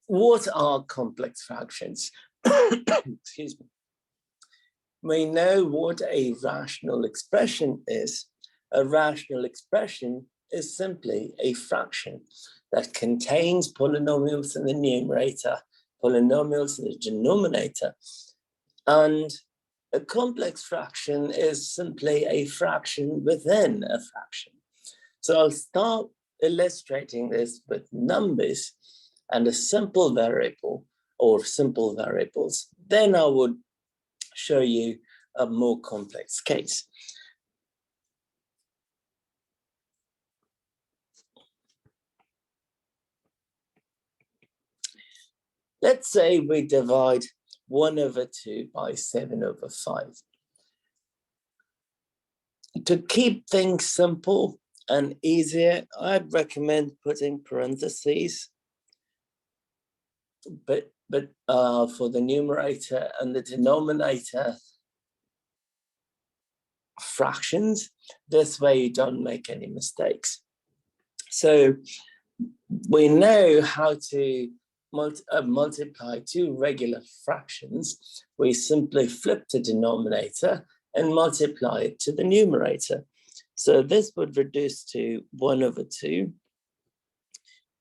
what are complex fractions? Excuse me. We know what a rational expression is. A rational expression is simply a fraction that contains polynomials in the numerator, polynomials in the denominator, and a complex fraction is simply a fraction within a fraction. So I'll start illustrating this with numbers and a simple variable or simple variables. Then I would show you a more complex case. Let's say we divide 1/2 by 7/5. To keep things simple and easier, I'd recommend putting parentheses, but for the numerator and the denominator fractions, this way you don't make any mistakes. So we know how to multiply two regular fractions. We simply flip the denominator and multiply it to the numerator. So this would reduce to 1/2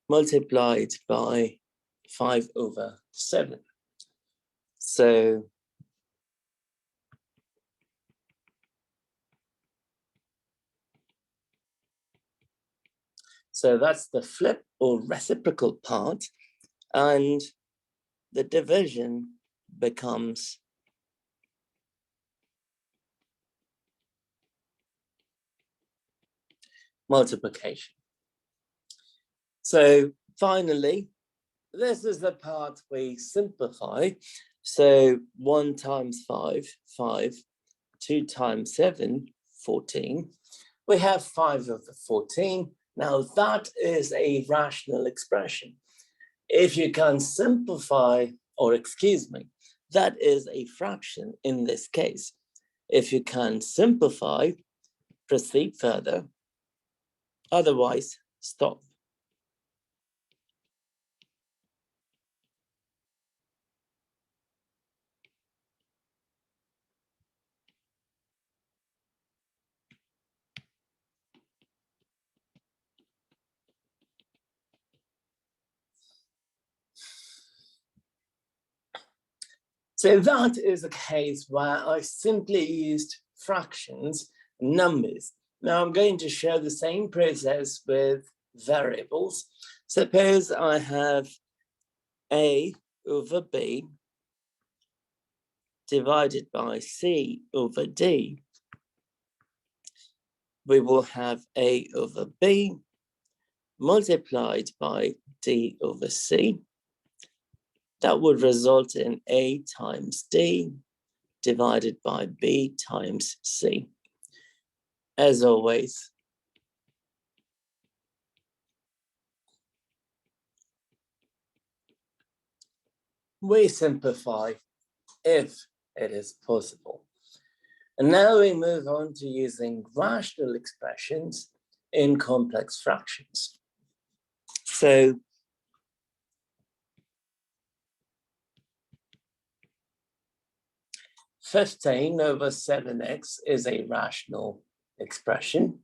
multiplied by 5/7. So that's the flip or reciprocal part, and the division becomes multiplication. So finally, this is the part we simplify. So 1 times 5, 5, 2 times 7, 14. We have 5/14. Now that is a rational expression. If you can simplify, or excuse me, that is a fraction in this case. If you can simplify, proceed further. Otherwise, stop. So that is a case where I simply used fractions, numbers. Now I'm going to show the same process with variables. Suppose I have A/B divided by C/D. We will have A/B multiplied by D/C. That would result in A times D divided by B times C. As always, we simplify if it is possible. And now we move on to using rational expressions in complex fractions. So 15/7x is a rational expression.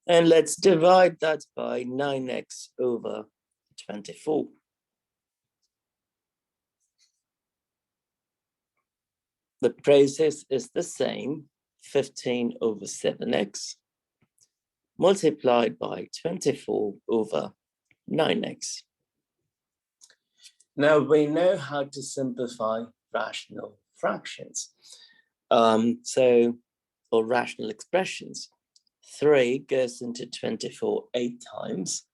And let's divide that by 9x/24. The process is the same, 15/7x multiplied by 24/9x. Now we know how to simplify rational fractions. Or rational expressions. 3 goes into 24 8 times.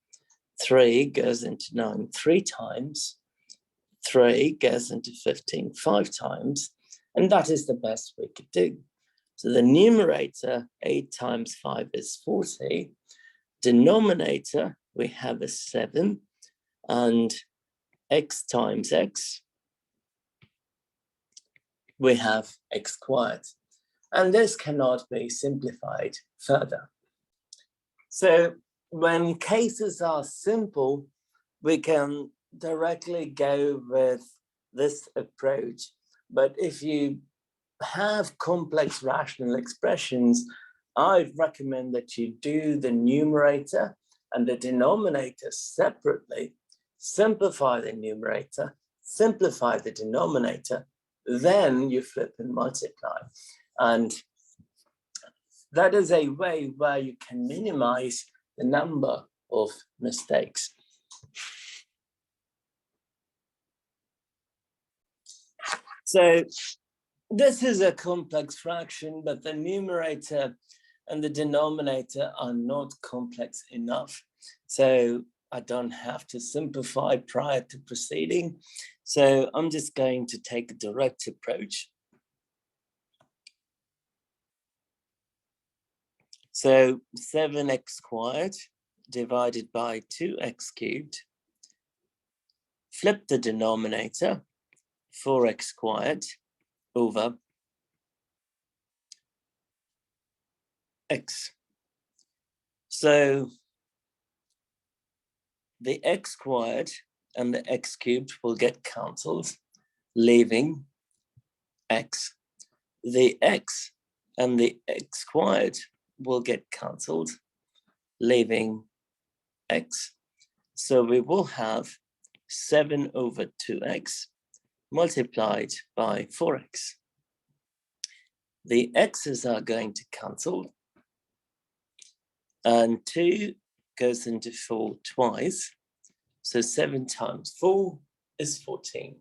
3 goes into 9 3 times. 3 goes into 15 5 times. And that is the best we could do. So the numerator, 8 times 5 is 40. Denominator, we have a 7. And x times x, we have x squared. And this cannot be simplified further. So when cases are simple, we can directly go with this approach. But if you have complex rational expressions, I recommend that you do the numerator and the denominator separately. Simplify the numerator, simplify the denominator, then you flip and multiply. And that is a way where you can minimize the number of mistakes. So this is a complex fraction, but the numerator and the denominator are not complex enough. So I don't have to simplify prior to proceeding. So I'm just going to take a direct approach. So 7x squared divided by 2x cubed. Flip the denominator, 4x squared over x. So the x squared and the x cubed will get cancelled, leaving x. The x and the x squared will get cancelled, leaving x. So we will have 7 over 2x multiplied by 4x. The x's are going to cancel, and 2 goes into 4 twice. So 7 times 4 is 14.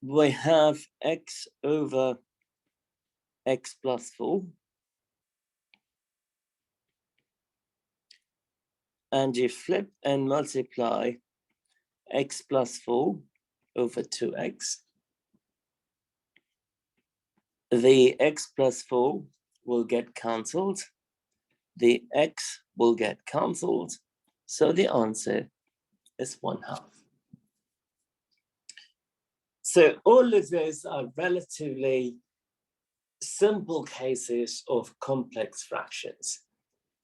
We have x over x plus 4. And you flip and multiply x plus 4 over 2x. The x plus 4 will get cancelled. The x will get cancelled. So the answer is 1/2. So all of those are relatively simple cases of complex fractions.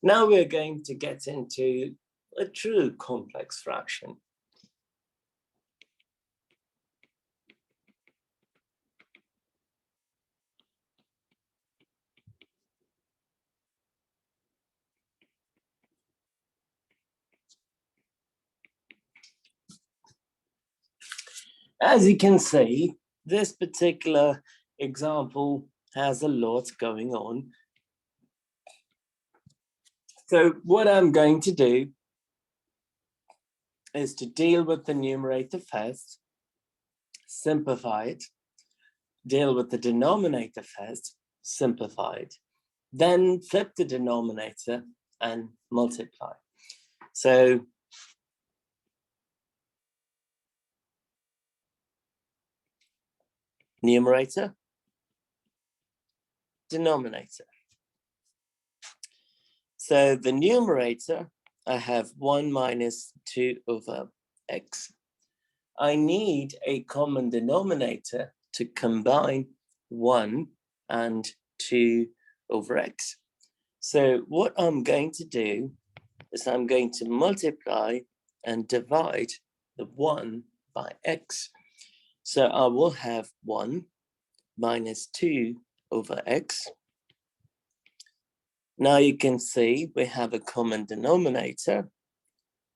Now we're going to get into a true complex fraction. As you can see, this particular example has a lot going on. So what I'm going to do is to deal with the numerator first, simplify it, deal with the denominator first, simplify it, then flip the denominator and multiply. So numerator, denominator. So the numerator, I have 1 minus 2 over x. I need a common denominator to combine 1 and 2 over x. So what I'm going to do is I'm going to multiply and divide the 1 by x. So I will have 1 minus 2 over x. Now you can see we have a common denominator.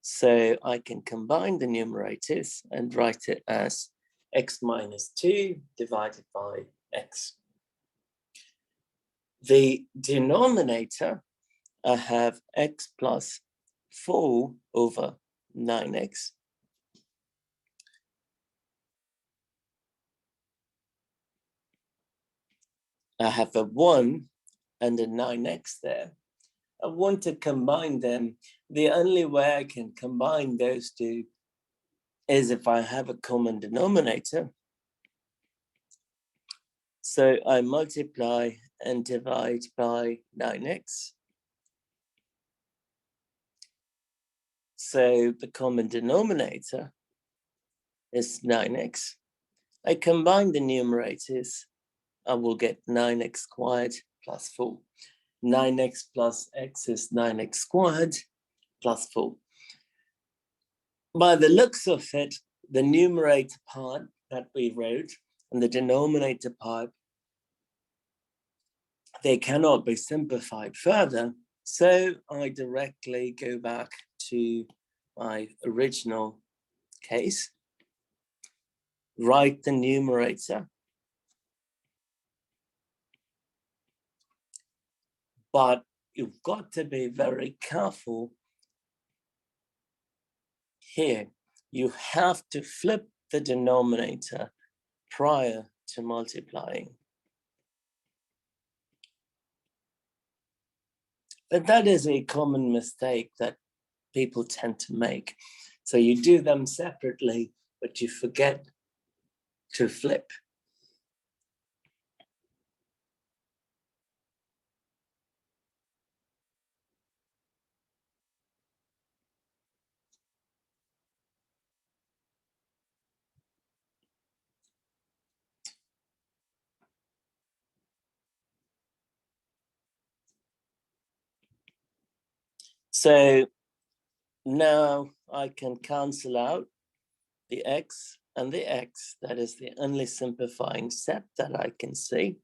So I can combine the numerators and write it as x minus 2 divided by x. The denominator, I have x plus 4 over 9x. I have a 1 and a 9x there. I want to combine them. The only way I can combine those two is if I have a common denominator. So I multiply and divide by 9x. So the common denominator is 9x. I combine the numerators. I will get 9x squared plus 4. 9x plus x is 9x squared plus 4. by the looks of it, the numerator part that we wrote and the denominator part, they cannot be simplified further. So I directly go back to my original case, write the numerator, but you've got to be very careful here. You have to flip the denominator prior to multiplying. But that is a common mistake that people tend to make. So you do them separately, but you forget to flip. So now I can cancel out the x and the x. That is the only simplifying step that I can see.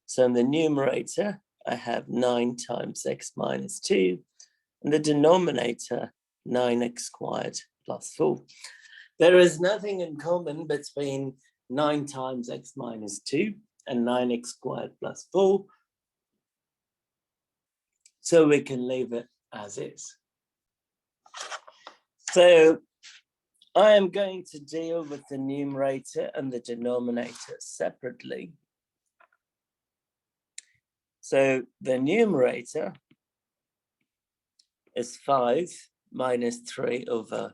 So in the numerator, I have 9 times x minus 2. And the denominator, 9x squared plus 4. There is nothing in common between 9 times x minus 2 and 9x squared plus 4. So we can leave it as is. So I am going to deal with the numerator and the denominator separately. So the numerator is 5 minus 3 over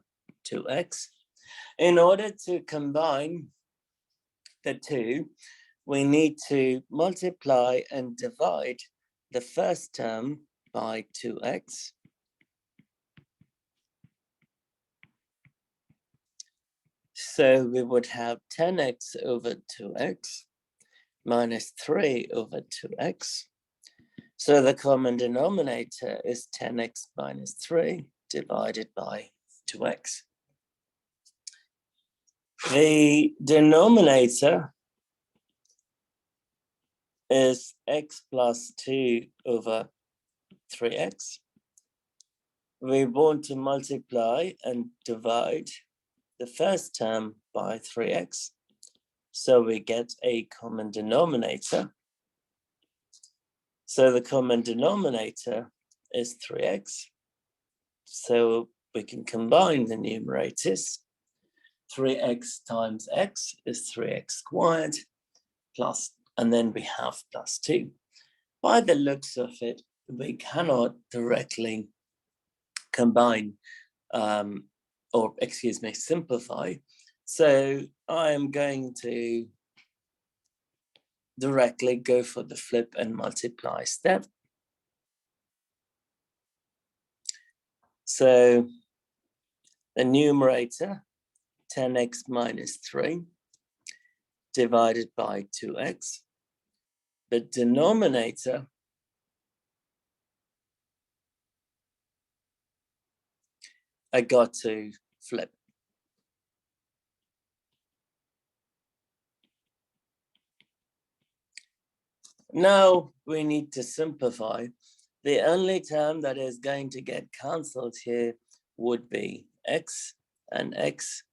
2x. In order to combine the two, we need to multiply and divide the first term by 2x. So we would have 10x over 2x minus 3 over 2x. So the common denominator is 10x minus 3 divided by 2x. The denominator is x plus 2 over 3x. We want to multiply and divide the first term by 3x. So we get a common denominator. So the common denominator is 3x. So we can combine the numerators. 3x times x is 3x squared plus, and then we have plus 2. By the looks of it, we cannot directly combine, simplify. So I am going to directly go for the flip and multiply step. So the numerator, 10x minus 3, divided by 2x. The denominator, I got to flip. Now we need to simplify. The only term that is going to get cancelled here would be x and x.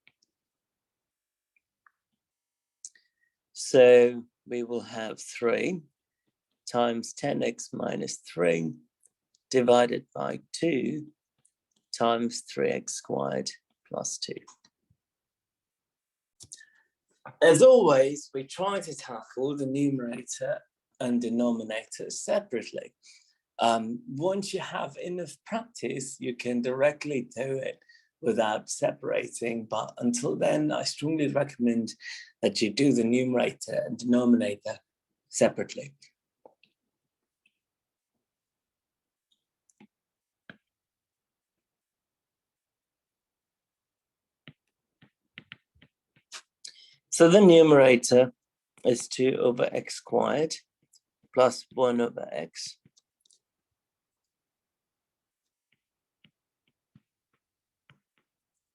So we will have 3 times 10x minus 3 divided by 2 times 3x squared plus 2. As always, we try to tackle the numerator and denominator separately. Once you have enough practice, you can directly do it without separating. But until then, I strongly recommend that you do the numerator and denominator separately. So the numerator is 2 over x squared plus 1 over x.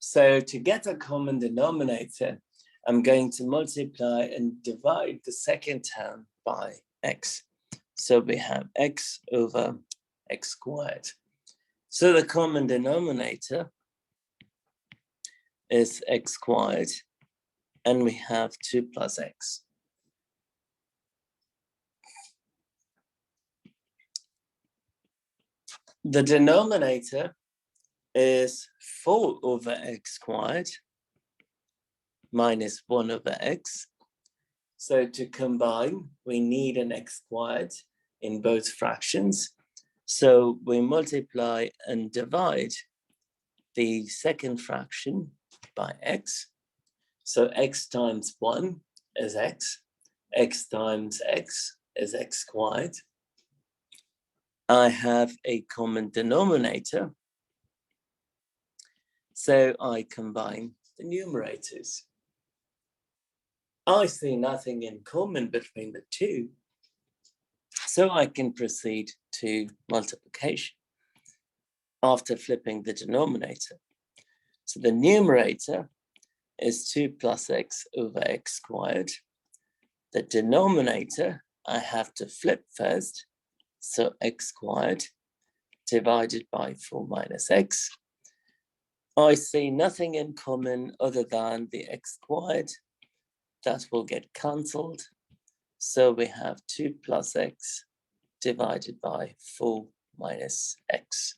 So to get a common denominator, I'm going to multiply and divide the second term by x. So we have x over x squared. So the common denominator is x squared, and we have 2 plus x. The denominator is 4 over x squared minus 1 over x. So to combine, we need an x squared in both fractions. So we multiply and divide the second fraction by x. So x times 1 is x times x is x squared. I have a common denominator, so I combine the numerators. I see nothing in common between the two, so I can proceed to multiplication after flipping the denominator. So the numerator is 2 plus x over x squared. The denominator, I have to flip first, so x squared divided by 4 minus x. I see nothing in common other than the x squared. That will get cancelled. So we have 2 plus x divided by 4 minus x.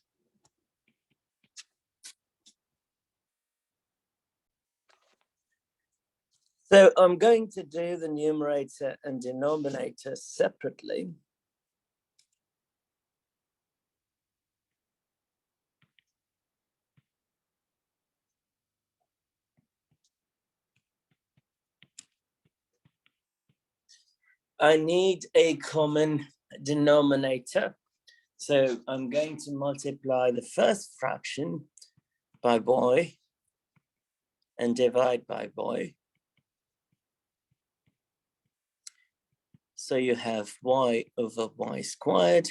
So I'm going to do the numerator and denominator separately. I need a common denominator. So I'm going to multiply the first fraction by y and divide by y. So you have y over y squared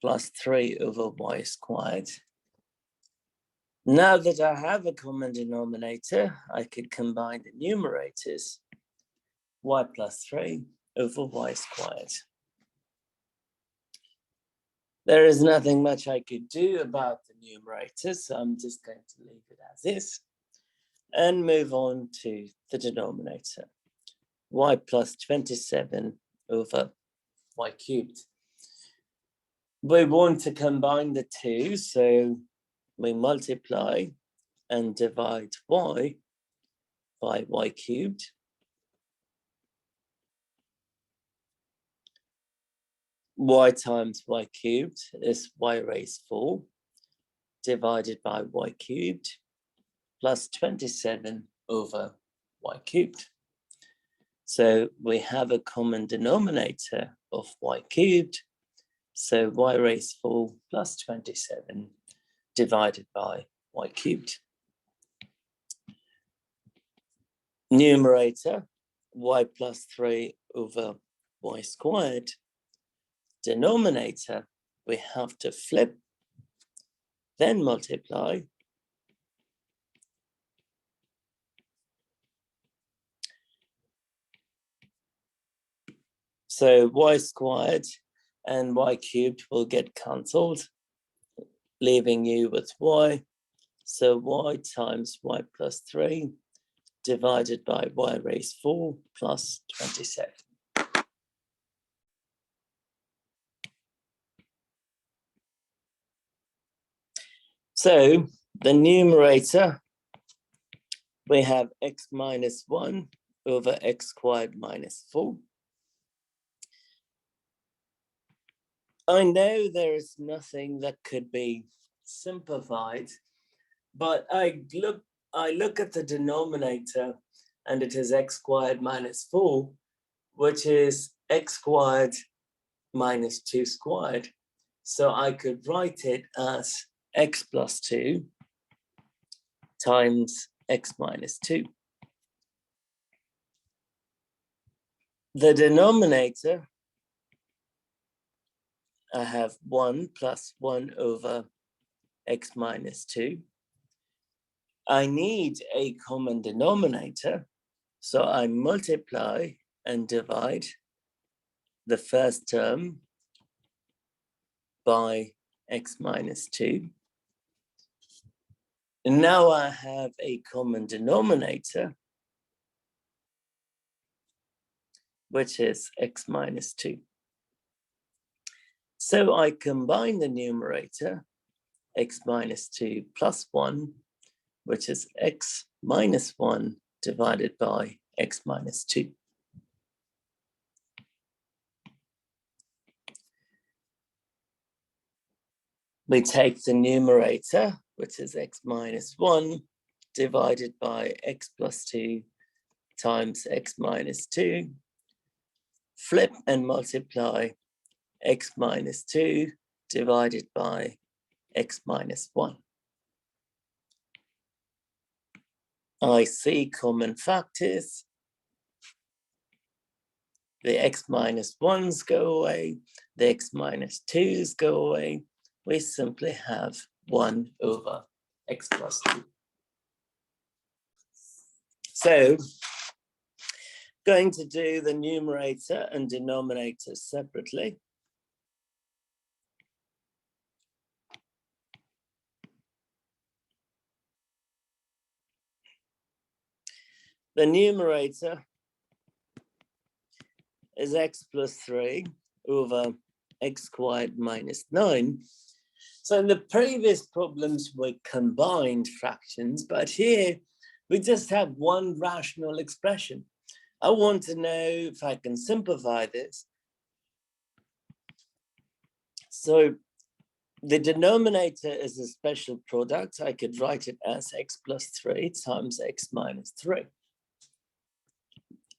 plus 3 over y squared. Now that I have a common denominator, I could combine the numerators. Y plus 3 over y squared. There is nothing much I could do about the numerator, so I'm just going to leave it as is and move on to the denominator. Y plus 27 over y cubed. We want to combine the two, so we multiply and divide y by y cubed. Y times y cubed is y raised 4 divided by y cubed plus 27 over y cubed. So we have a common denominator of y cubed. So y raised 4 plus 27 divided by y cubed. Numerator, y plus 3 over y squared. Denominator, we have to flip, then multiply. So y squared and y cubed will get cancelled, leaving you with y. So y times y plus 3 divided by y raised 4 plus 27. So the numerator, we have x minus 1 over x squared minus 4. I know there is nothing that could be simplified, but I look at the denominator and it is x squared minus 4, which is x squared minus 2 squared. So I could write it as x plus 2 times x minus 2. The denominator, I have 1 plus 1 over x minus 2. I need a common denominator, so I multiply and divide the first term by x minus 2. And now I have a common denominator, which is x minus 2. So I combine the numerator, x minus 2 plus 1, which is x minus 1 divided by x minus 2. We take the numerator, which is x minus 1, divided by x plus 2 times x minus 2, flip and multiply x minus 2 divided by x minus 1. I see common factors. The x minus 1s go away, the x minus 2s go away. We simply have 1 over x plus 2. So, going to do the numerator and denominator separately. The numerator is x plus 3 over x squared minus 9. So in the previous problems we combined fractions, but here we just have one rational expression. I want to know if I can simplify this. So the denominator is a special product. I could write it as x plus 3 times x minus 3.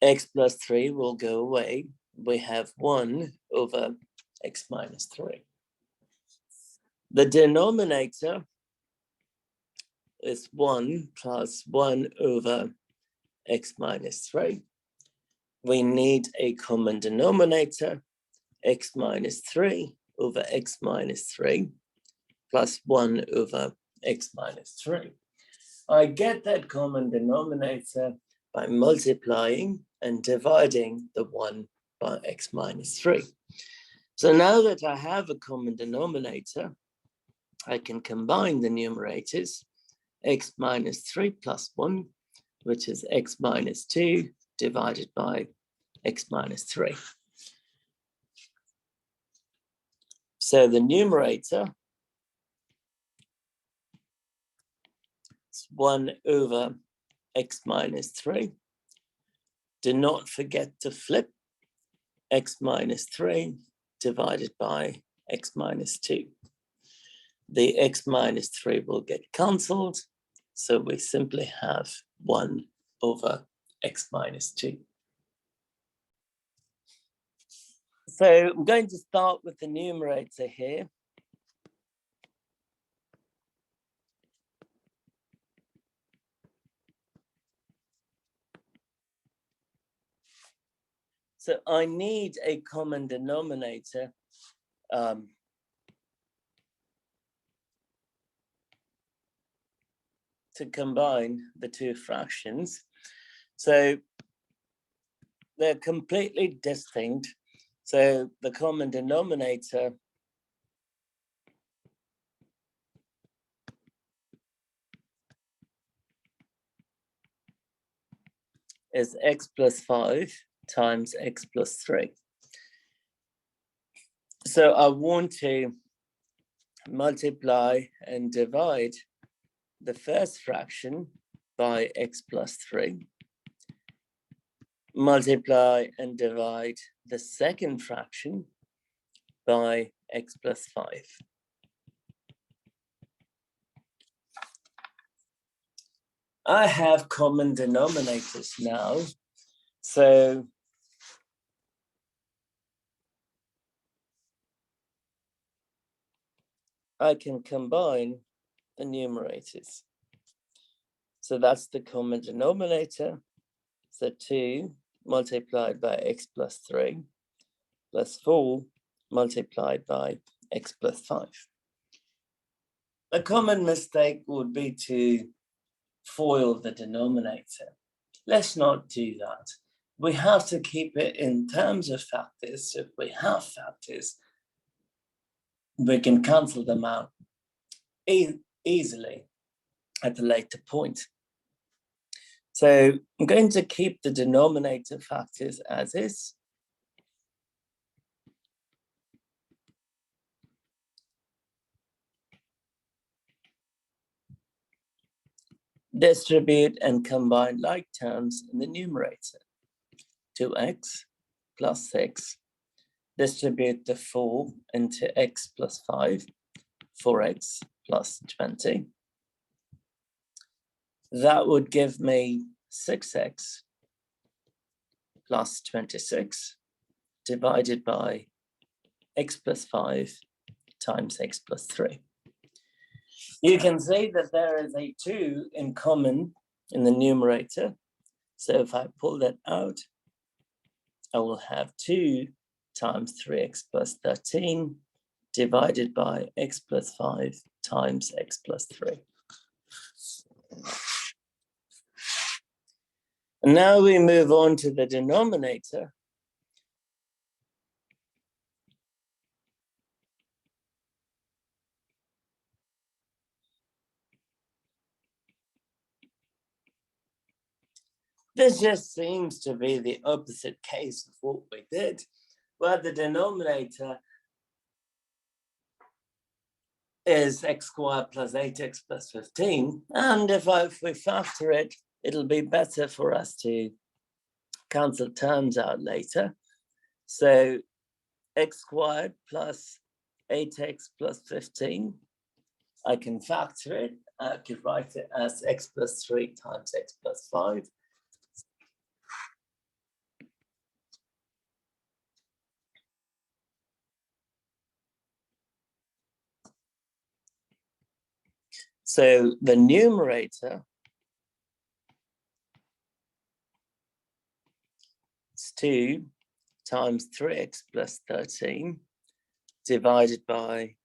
X plus 3 will go away. We have 1 over x minus 3. The denominator is 1 plus 1 over x minus 3. We need a common denominator, x minus 3 over x minus 3 plus 1 over x minus 3. I get that common denominator by multiplying and dividing the 1 by x minus 3. So now that I have a common denominator, I can combine the numerators, x minus 3 plus 1, which is x minus 2 divided by x minus 3. So the numerator is 1 over x minus 3. Do not forget to flip x minus 3 divided by x minus 2. The x minus 3 will get cancelled, so we simply have 1 over x minus 2. So I'm going to start with the numerator here. So I need a common denominator to combine the two fractions. So they're completely distinct. So the common denominator is x plus 5 times x plus 3. So I want to multiply and divide the first fraction by x plus 3, multiply and divide the second fraction by x plus 5. I have common denominators now, so I can combine the numerators. So that's the common denominator. So 2 multiplied by x plus 3 plus 4 multiplied by x plus 5. A common mistake would be to FOIL the denominator. Let's not do that. We have to keep it in terms of factors. If we have factors, we can cancel them out easily at a later point. So I'm going to keep the denominator factors as is. Distribute and combine like terms in the numerator. 2x plus 6. Distribute the 4 into x plus 5. 4x plus 20. That would give me 6x plus 26 divided by x plus 5 times x plus 3. You can see that there is a 2 in common in the numerator. So if I pull that out, I will have 2 times 3x plus 13 divided by x plus 5 times x plus 3. And now we move on to the denominator. This just seems to be the opposite case of what we did, where the denominator is x squared plus 8x plus 15. And if we factor it, it'll be better for us to cancel terms out later. So x squared plus 8x plus 15, I can factor it. I could write it as x plus 3 times x plus 5. So the numerator is 2 times 3x plus 13 divided by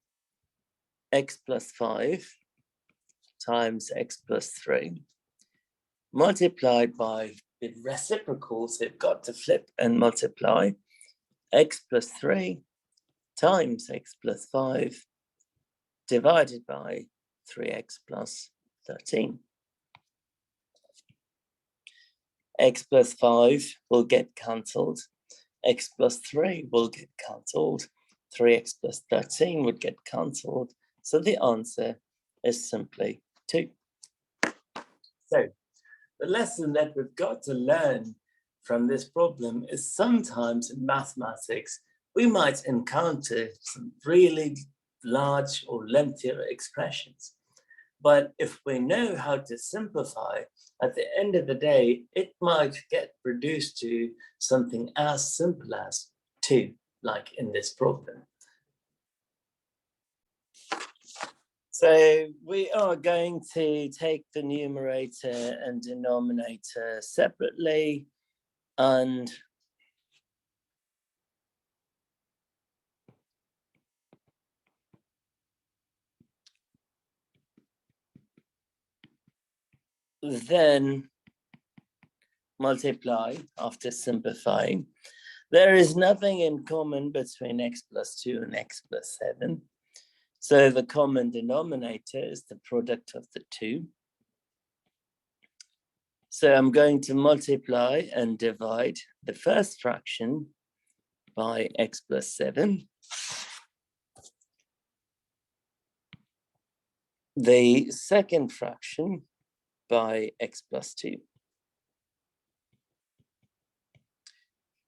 x plus 5 times x plus 3 multiplied by the reciprocals. They've got to flip and multiply. X plus 3 times x plus 5 divided by 3x plus 13. X plus 5 will get cancelled. X plus 3 will get cancelled. 3x plus 13 would get cancelled. So the answer is simply 2. So the lesson that we've got to learn from this problem is sometimes in mathematics, we might encounter some really large or lengthier expressions. But if we know how to simplify, at the end of the day, it might get reduced to something as simple as 2, like in this problem. So we are going to take the numerator and denominator separately, and then multiply after simplifying. There is nothing in common between x plus 2 and x plus 7. So the common denominator is the product of the 2. So I'm going to multiply and divide the first fraction by x plus 7. The second fraction by x plus 2.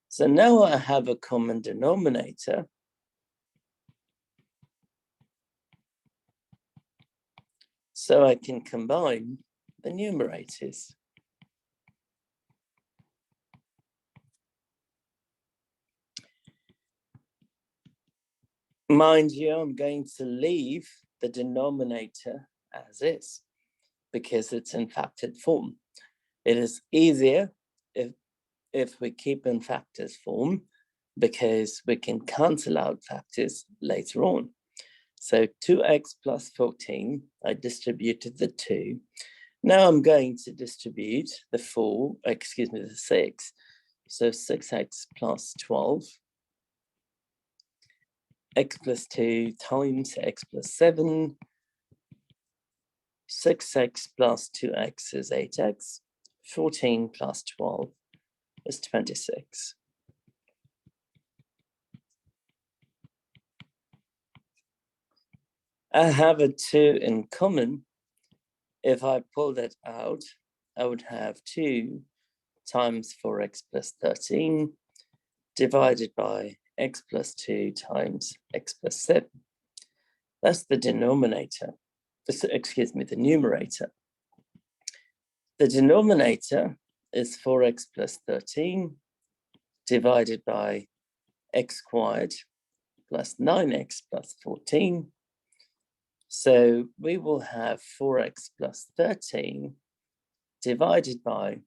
So now I have a common denominator. So I can combine the numerators. Mind you, I'm going to leave the denominator as is, because it's in factored form. It is easier if we keep in factors form, because we can cancel out factors later on. So 2x plus 14, I distributed the 2. Now I'm going to distribute the 6. So 6x plus 12, x plus 2 times x plus 7, 6x plus 2x is 8x, 14 plus 12 is 26. I have a 2 in common. If I pull that out, I would have 2 times 4x plus 13 divided by x plus 2 times x plus 7. That's the denominator. Excuse me, the numerator. The denominator is 4x plus 13 divided by x squared plus 9x plus 14. So we will have 4x plus 13 divided by,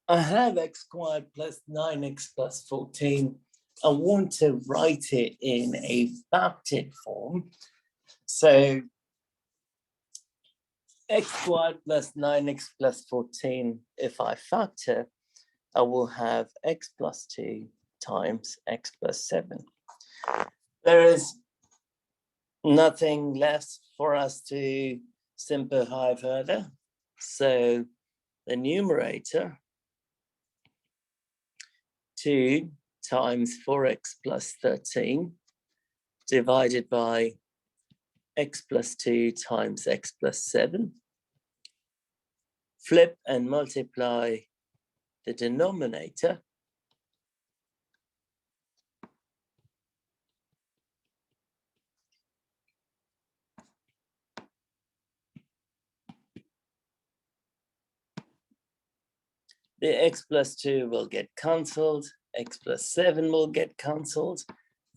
I have x squared plus 9x plus 14. I want to write it in a factored form. So x squared plus 9x plus 14, if I factor, I will have x plus 2 times x plus 7. There is nothing left for us to simplify further. So the numerator, 2 times 4x plus 13 divided by x plus 2 times x plus 7. Flip and multiply the denominator. The x plus 2 will get cancelled, x plus 7 will get cancelled,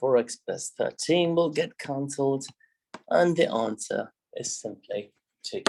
4x plus 13 will get cancelled, and the answer is simply 2.